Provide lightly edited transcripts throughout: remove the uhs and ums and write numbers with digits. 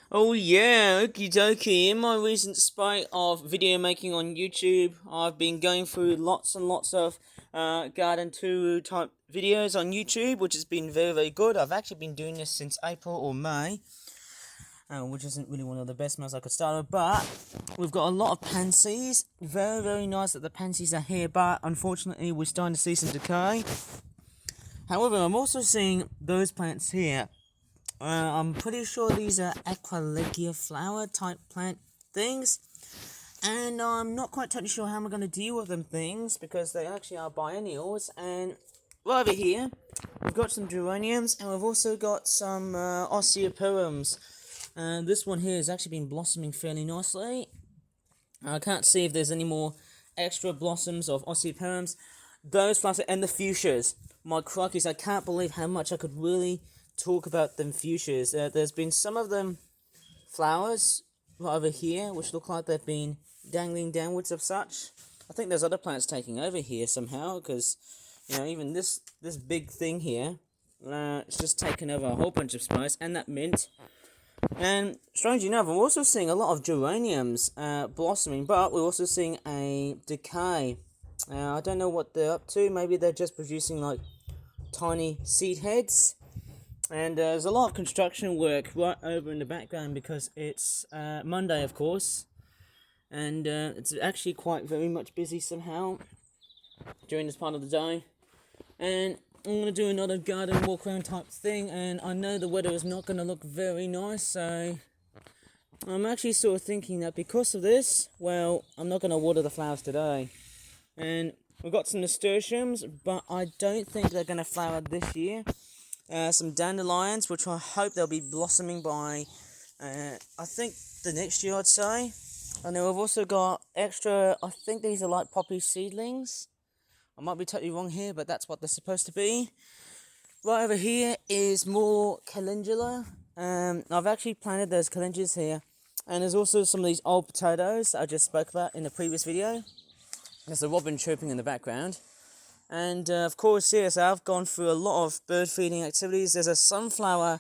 Oh yeah, okie dokie. In my recent spate of video making on YouTube, I've been going through lots and lots of garden tour type videos on YouTube, which has been very, very good. I've actually been doing this since April or May, which isn't really one of the best smells I could start with, but we've got a lot of pansies. Very, very nice that the pansies are here, but unfortunately we're starting to see some decay. However, I'm also seeing those plants here. I'm pretty sure these are Aquilegia flower type plant things, and I'm not quite totally sure how I'm going to deal with them things because they actually are biennials. And right over here, we've got some geraniums, and we've also got some osteoperums. And this one here has actually been blossoming fairly nicely. I can't see if there's any more extra blossoms of osteoperums. Those flowers and the fuchsias. My crikey, I can't believe how much I could really talk about them fuchsias. There's been some of them flowers right over here, which look like they've been dangling downwards of such. I think there's other plants taking over here somehow, because, even this big thing here, it's just taken over a whole bunch of space, and that mint. And strangely enough, I'm also seeing a lot of geraniums blossoming, but we're also seeing a decay. I don't know what they're up to. Maybe they're just producing like tiny seed heads. And there's a lot of construction work right over in the background because it's Monday, of course. And it's actually quite very much busy somehow during this part of the day. And I'm going to do another garden walk around type thing, and I know the weather is not going to look very nice, so I'm actually sort of thinking that because of this, well, I'm not going to water the flowers today. And we've got some nasturtiums, but I don't think they're going to flower this year. Some dandelions, which I hope they'll be blossoming by, I think, the next year, I'd say. And then we've also got extra, I think these are like poppy seedlings. I might be totally wrong here, but that's what they're supposed to be. Right over here is more calendula. I've actually planted those calendulas here. And there's also some of these old potatoes that I just spoke about in the previous video. There's a robin chirping in the background. And of course, yes, I've gone through a lot of bird feeding activities. There's a sunflower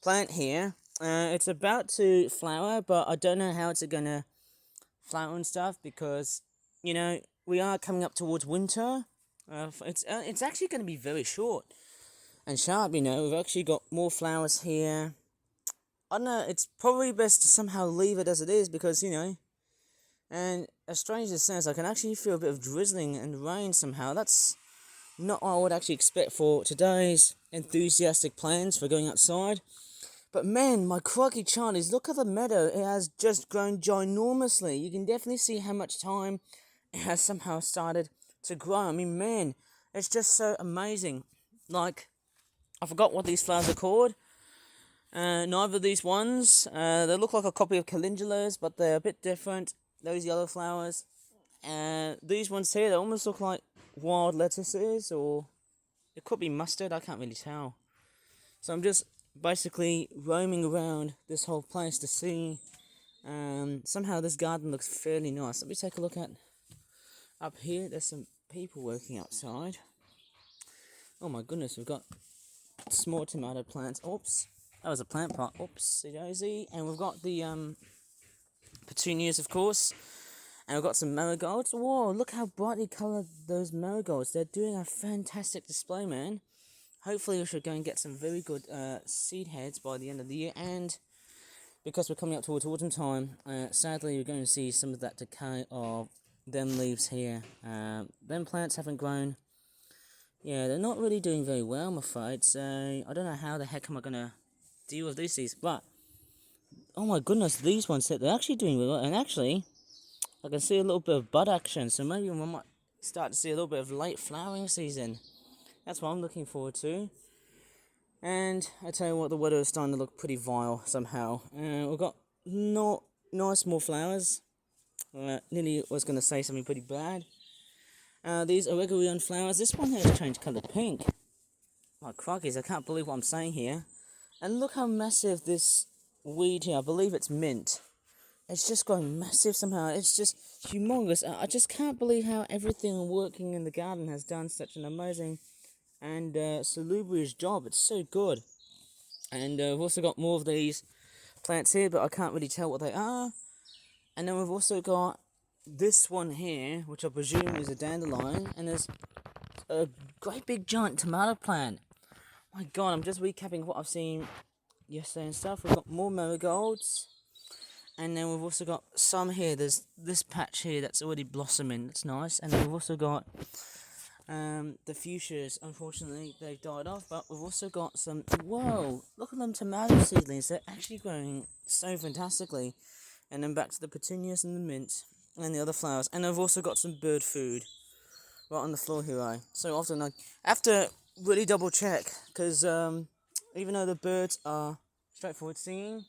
plant here. It's about to flower, but I don't know how it's going to flower and stuff because, we are coming up towards winter. It's actually going to be very short and sharp, We've actually got more flowers here. I don't know, it's probably best to somehow leave it as it is because, and as strange as it sounds, I can actually feel a bit of drizzling and rain somehow. That's not what I would actually expect for today's enthusiastic plans for going outside. But man, my crikey Charlies, look at the meadow. It has just grown ginormously. You can definitely see how much time it has somehow started to grow. I mean, man, it's just so amazing. Like, I forgot what these flowers are called. Neither of these ones. They look like a copy of calendulas, but they're a bit different. Those yellow flowers. These ones here, they almost look like wild lettuces, or it could be mustard. I can't really tell. So I'm just basically roaming around this whole place to see. Somehow this garden looks fairly nice. Let me take a look at up here. There's some people working outside. Oh my goodness, we've got small tomato plants. Oops, that was a plant pot. Oopsie daisy. And we've got the petunias, of course. And we've got some marigolds. Whoa, look how brightly coloured those marigolds. They're doing a fantastic display, man. Hopefully we should go and get some very good seed heads by the end of the year. And because we're coming up towards autumn time, sadly we're going to see some of that decay of them leaves here. Them plants haven't grown. Yeah, they're not really doing very well, I'm afraid. So I don't know how the heck am I going to deal with these seeds. But, oh my goodness, these ones, they're actually doing really well. And actually, I can see a little bit of bud action. So maybe we might start to see a little bit of late flowering season. That's what I'm looking forward to. And I tell you what, the weather is starting to look pretty vile somehow. We've got not nice more flowers. Nearly was going to say something pretty bad. These oregonian flowers. This one has changed colour pink. My crikey, I can't believe what I'm saying here. And look how massive this weed here. I believe it's mint. It's just growing massive somehow. It's just humongous. I just can't believe how everything working in the garden has done such an amazing and salubrious job. It's so good. And we've also got more of these plants here, but I can't really tell what they are. And then we've also got this one here, which I presume is a dandelion, and there's a great big giant tomato plant. My God, I'm just recapping what I've seen yesterday and stuff. We've got more marigolds, and then we've also got some here. There's this patch here that's already blossoming. That's nice. And then we've also got the fuchsias. Unfortunately, they've died off, but we've also got some. Whoa! Look at them tomato seedlings. They're actually growing so fantastically. And then back to the petunias and the mint and the other flowers. And I've also got some bird food right on the floor here. So often I have to really double check, because even though the birds are straightforward singing,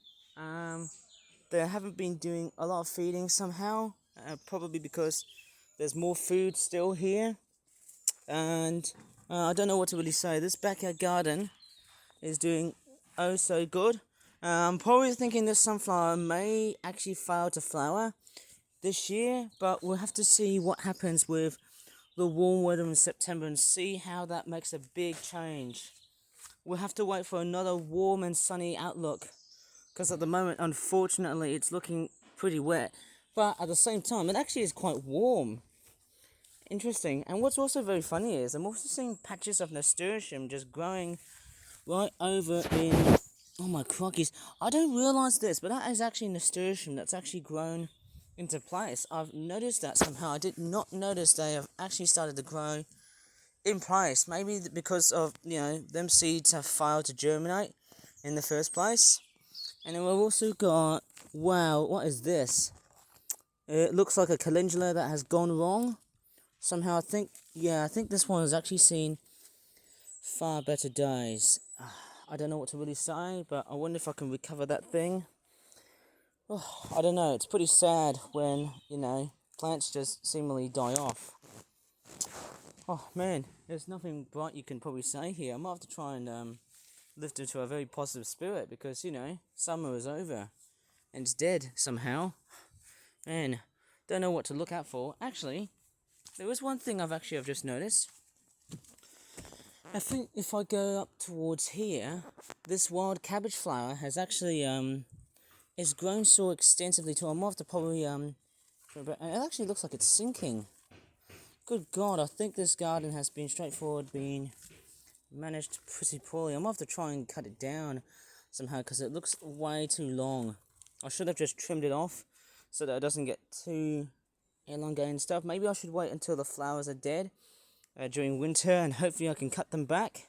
they haven't been doing a lot of feeding somehow. Probably because there's more food still here. And I don't know what to really say. This backyard garden is doing oh so good. I'm probably thinking this sunflower may actually fail to flower this year, but we'll have to see what happens with the warm weather in September and see how that makes a big change. We'll have to wait for another warm and sunny outlook, because at the moment, unfortunately, it's looking pretty wet, but at the same time, it actually is quite warm. Interesting. And what's also very funny is I'm also seeing patches of nasturtium just growing right over in... Oh my crockies. I don't realise this, but that is actually nasturtium that's actually grown into place. I've noticed that somehow. I did not notice they have actually started to grow in place. Maybe because of, them seeds have failed to germinate in the first place. And then we've also got, wow, what is this? It looks like a calendula that has gone wrong. Somehow I think this one has actually seen far better days. I don't know what to really say, but I wonder if I can recover that thing. Oh, I don't know, it's pretty sad when, plants just seemingly die off. Oh man, there's nothing bright you can probably say here. I might have to try and lift it to a very positive spirit, because, summer is over and it's dead somehow. Man, don't know what to look out for. Actually, there was one thing I've just noticed. I think if I go up towards here, this wild cabbage flower has actually it's grown so extensively too. I might have to probably it actually looks like it's sinking. Good God, I think this garden has been managed pretty poorly. I might have to try and cut it down somehow, because it looks way too long. I should have just trimmed it off so that it doesn't get too elongated and stuff. Maybe I should wait until the flowers are dead during winter, and hopefully I can cut them back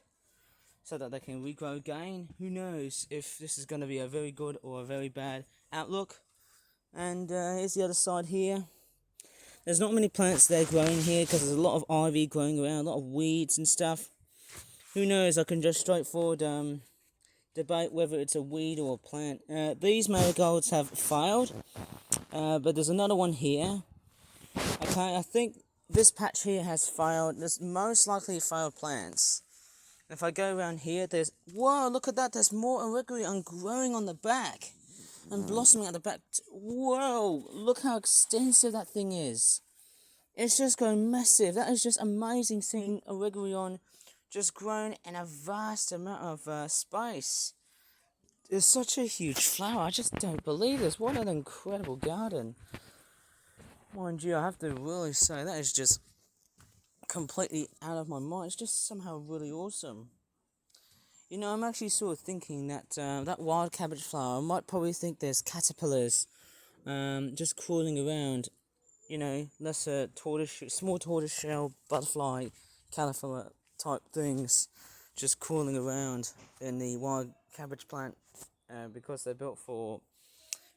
so that they can regrow again. Who knows if this is going to be a very good or a very bad outlook. And here's the other side here. There's not many plants there growing here, because there's a lot of ivy growing around, a lot of weeds and stuff. Who knows, I can just straightforward debate whether it's a weed or a plant. These marigolds have failed, but there's another one here. Okay, I think this patch here has failed. There's most likely failed plants. If I go around here, there's... Whoa, look at that. There's more Oregarion growing on the back and blossoming at the back. Whoa, look how extensive that thing is. It's just going massive. That is just amazing, seeing Oregarion just grown in a vast amount of space. It's such a huge flower. I just don't believe this. What an incredible garden. Mind you, I have to really say that is just completely out of my mind. It's just somehow really awesome. I'm actually sort of thinking that that wild cabbage flower, I might probably think there's caterpillars just crawling around. Lesser small tortoiseshell butterfly caterpillar type things just crawling around in the wild cabbage plant because they're built for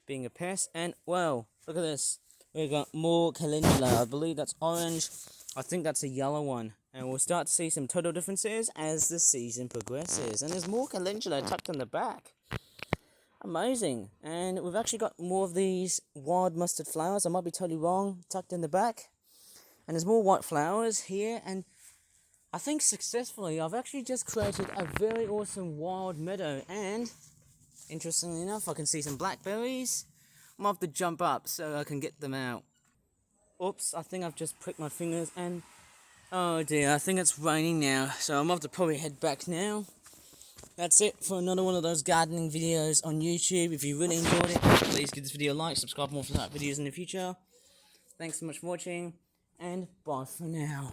being a pest. And, well, look at this. We've got more calendula. I believe that's orange. I think that's a yellow one. And we'll start to see some total differences as the season progresses. And there's more calendula tucked in the back. Amazing. And we've actually got more of these wild mustard flowers. I might be totally wrong. Tucked in the back. And there's more white flowers here. And I think successfully, I've actually just created a very awesome wild meadow. And, interestingly enough, I can see some blackberries. I might have to jump up so I can get them out. Oops, I think I've just pricked my fingers and... Oh dear, I think it's raining now, so I'm going to have to probably head back now. that's it for another one of those gardening videos on YouTube. If you really enjoyed it, please give this video a like, subscribe for more for that videos in the future. Thanks so much for watching, and bye for now.